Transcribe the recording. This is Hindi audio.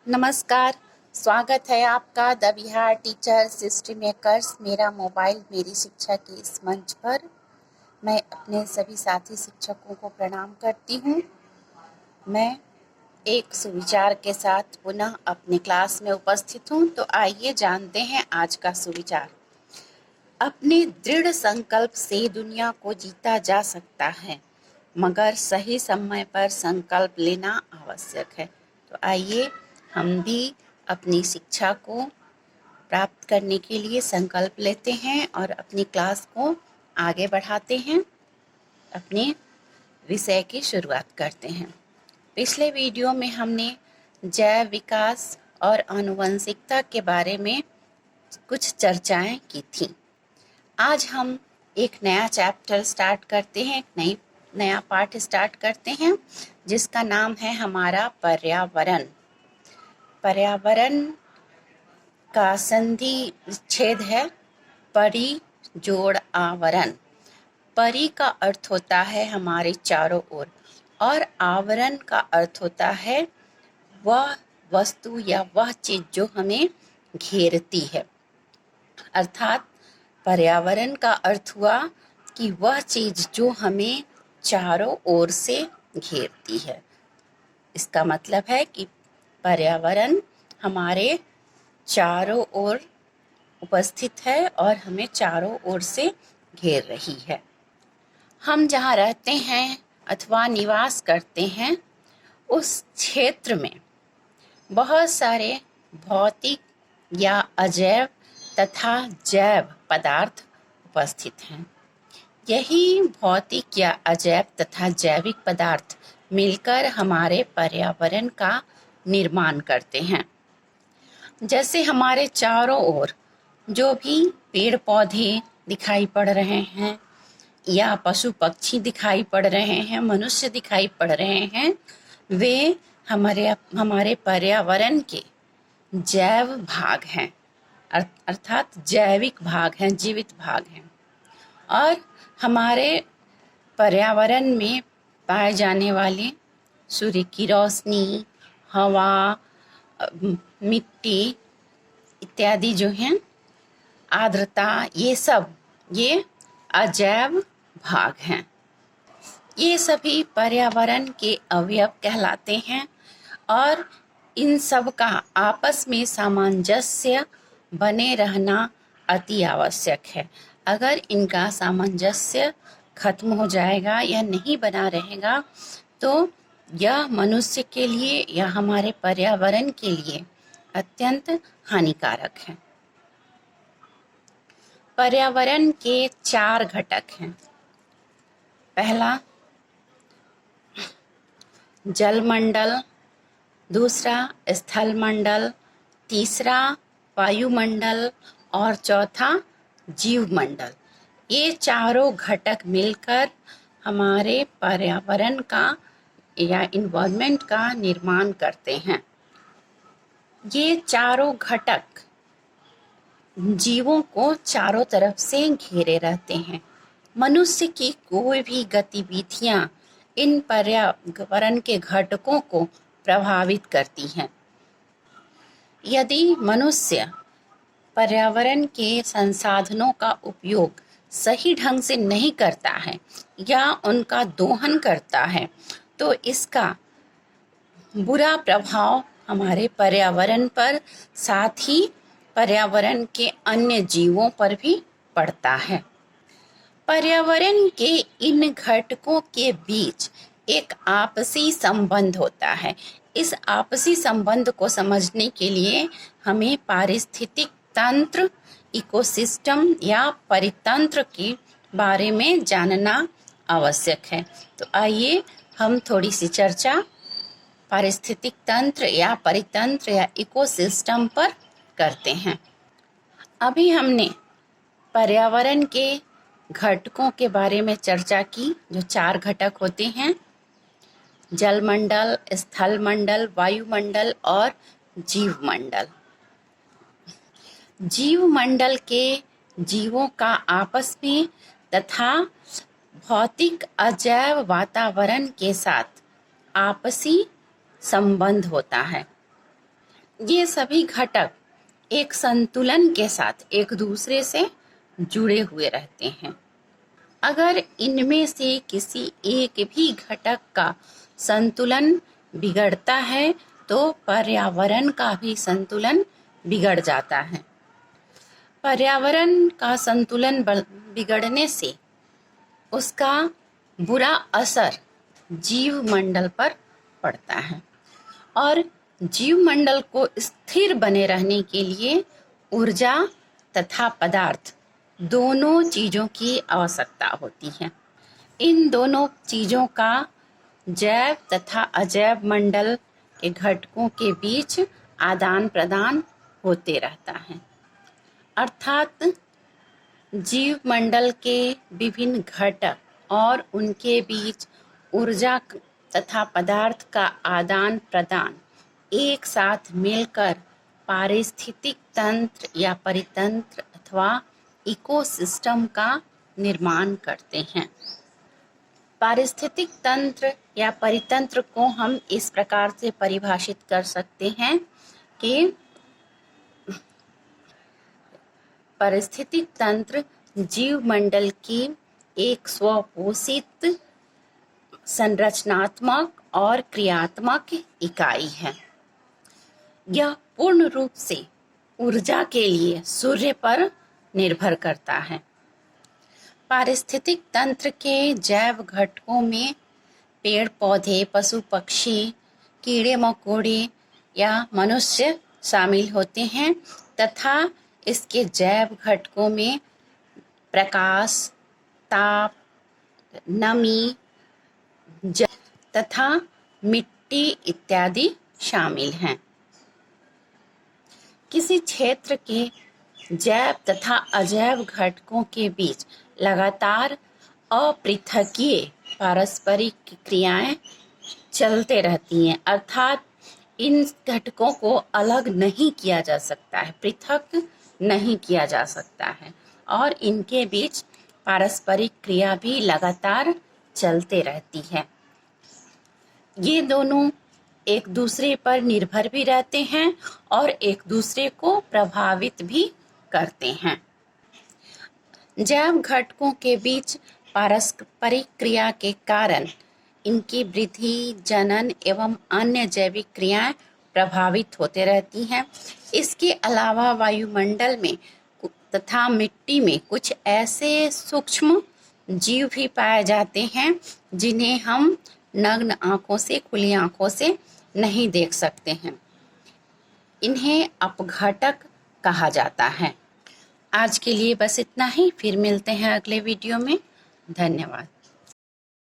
नमस्कार। स्वागत है आपका the Bihar teachers history makers मेरा मोबाइल मेरी शिक्षा के इस मंच पर। मैं अपने सभी साथी शिक्षकों को प्रणाम करती हूँ। मैं एक सुविचार के साथ पुनः अपने क्लास में उपस्थित हूँ। तो आइए जानते हैं आज का सुविचार। अपने दृढ़ संकल्प से दुनिया को जीता जा सकता है, मगर सही समय पर संकल्प लेना आवश्यक है। तो आइए हम भी अपनी शिक्षा को प्राप्त करने के लिए संकल्प लेते हैं और अपनी क्लास को आगे बढ़ाते हैं। अपने विषय की शुरुआत करते हैं। पिछले वीडियो में हमने जैव विकास और आनुवंशिकता के बारे में कुछ चर्चाएं की थी। आज हम एक नया चैप्टर स्टार्ट करते हैं, नया पाठ स्टार्ट करते हैं, जिसका नाम है हमारा पर्यावरण। पर्यावरण का संधि छेद है परि जोड़ आवरण। परि का अर्थ होता है हमारे चारों ओर और आवरण का अर्थ होता है वह वस्तु या वह चीज जो हमें घेरती है। अर्थात पर्यावरण का अर्थ हुआ कि वह चीज जो हमें चारों ओर से घेरती है। इसका मतलब है कि पर्यावरण हमारे चारों ओर उपस्थित है और हमें चारों ओर से घेर रही है। हम जहाँ रहते हैं अथवा निवास करते हैं उस क्षेत्र में बहुत सारे भौतिक या अजैव तथा जैव पदार्थ उपस्थित हैं। यही भौतिक या अजैव तथा जैविक पदार्थ मिलकर हमारे पर्यावरण का निर्माण करते हैं। जैसे हमारे चारों ओर जो भी पेड़ पौधे दिखाई पड़ रहे हैं या पशु पक्षी दिखाई पड़ रहे हैं, मनुष्य दिखाई पड़ रहे हैं, वे हमारे पर्यावरण के जैव भाग हैं, अर्थात जैविक भाग हैं, जीवित भाग हैं। और हमारे पर्यावरण में पाए जाने वाले सूर्य की रोशनी, हवा, मिट्टी इत्यादि जो हैं, आर्द्रता, ये अजैव भाग हैं। ये सभी पर्यावरण के अवयव कहलाते हैं और इन सब का आपस में सामंजस्य बने रहना अति आवश्यक है। अगर इनका सामंजस्य खत्म हो जाएगा या नहीं बना रहेगा तो यह मनुष्य के लिए या हमारे पर्यावरण के लिए अत्यंत हानिकारक है। पर्यावरण के 4 घटक हैं। पहला जलमंडल, दूसरा स्थलमंडल, तीसरा वायुमंडल और चौथा जीवमंडल। ये चारों घटक मिलकर हमारे पर्यावरण का या इन्वायरमेंट का निर्माण करते हैं। ये चारों घटक जीवों को चारों तरफ से घेरे रहते हैं। मनुष्य की कोई भी गतिविधियां इन पर्यावरण के घटकों को प्रभावित करती हैं। यदि मनुष्य पर्यावरण के संसाधनों का उपयोग सही ढंग से नहीं करता है या उनका दोहन करता है तो इसका बुरा प्रभाव हमारे पर्यावरण पर, साथ ही पर्यावरण के अन्य जीवों पर भी पड़ता है। पर्यावरण के इन घटकों के बीच एक आपसी संबंध होता है। इस आपसी संबंध को समझने के लिए हमें पारिस्थितिक तंत्र, इकोसिस्टम या परितंत्र के बारे में जानना आवश्यक है। तो आइए हम थोड़ी सी चर्चा पारिस्थितिक तंत्र या परितंत्र या इकोसिस्टम पर करते हैं। अभी हमने पर्यावरण के घटकों के बारे में चर्चा की, जो 4 घटक होते हैं: जलमंडल, स्थलमंडल, वायुमंडल और जीवमंडल। जीवमंडल के जीवों का आपस में तथा भौतिक अजैव वातावरण के साथ आपसी संबंध होता है। ये सभी घटक एक संतुलन के साथ एक दूसरे से जुड़े हुए रहते हैं। अगर इनमें से किसी एक भी घटक का संतुलन बिगड़ता है तो पर्यावरण का भी संतुलन बिगड़ जाता है। पर्यावरण का संतुलन बिगड़ने से उसका बुरा असर जीव मंडल पर पड़ता है और जीव मंडल को स्थिर बने रहने के लिए ऊर्जा तथा पदार्थ दोनों चीज़ों की आवश्यकता होती है। इन दोनों चीज़ों का जैव तथा अजैव मंडल के घटकों के बीच आदान प्रदान होते रहता है। अर्थात जीव मंडल के विभिन्न घटक और उनके बीच ऊर्जा तथा पदार्थ का आदान प्रदान एक साथ मिलकर पारिस्थितिक तंत्र या परितंत्र अथवा इकोसिस्टम का निर्माण करते हैं। पारिस्थितिक तंत्र या परितंत्र को हम इस प्रकार से परिभाषित कर सकते हैं कि पारिस्थितिक तंत्र जीव मंडल की एक स्वपोषित संरचनात्मक और क्रियात्मक इकाई है। यह पूर्ण रूप से ऊर्जा के लिए सूर्य पर निर्भर करता है। पारिस्थितिक तंत्र के जैव घटकों में पेड़ पौधे, पशु पक्षी, कीड़े मकोड़े या मनुष्य शामिल होते हैं तथा इसके जैव घटकों में प्रकाश, ताप, नमी तथा मिट्टी इत्यादि शामिल हैं। किसी क्षेत्र के जैव तथा अजैव घटकों के बीच लगातार अपृथकीय पारस्परिक क्रियाएं चलते रहती हैं, अर्थात इन घटकों को अलग नहीं किया जा सकता है, पृथक नहीं किया जा सकता है और इनके बीच पारस्परिक क्रिया भी लगातार चलते रहती है। ये दोनों एक दूसरे पर निर्भर भी रहते हैं और एक दूसरे को प्रभावित भी करते हैं। जैव घटकों के बीच पारस्परिक क्रिया के कारण इनकी वृद्धि, जनन एवं अन्य जैविक क्रियाएं प्रभावित होते रहती हैं। इसके अलावा वायुमंडल में तथा मिट्टी में कुछ ऐसे सूक्ष्म जीव भी पाए जाते हैं जिन्हें हम नग्न आंखों से, खुली आंखों से नहीं देख सकते हैं। इन्हें अपघटक कहा जाता है। आज के लिए बस इतना ही, फिर मिलते हैं अगले वीडियो में। धन्यवाद।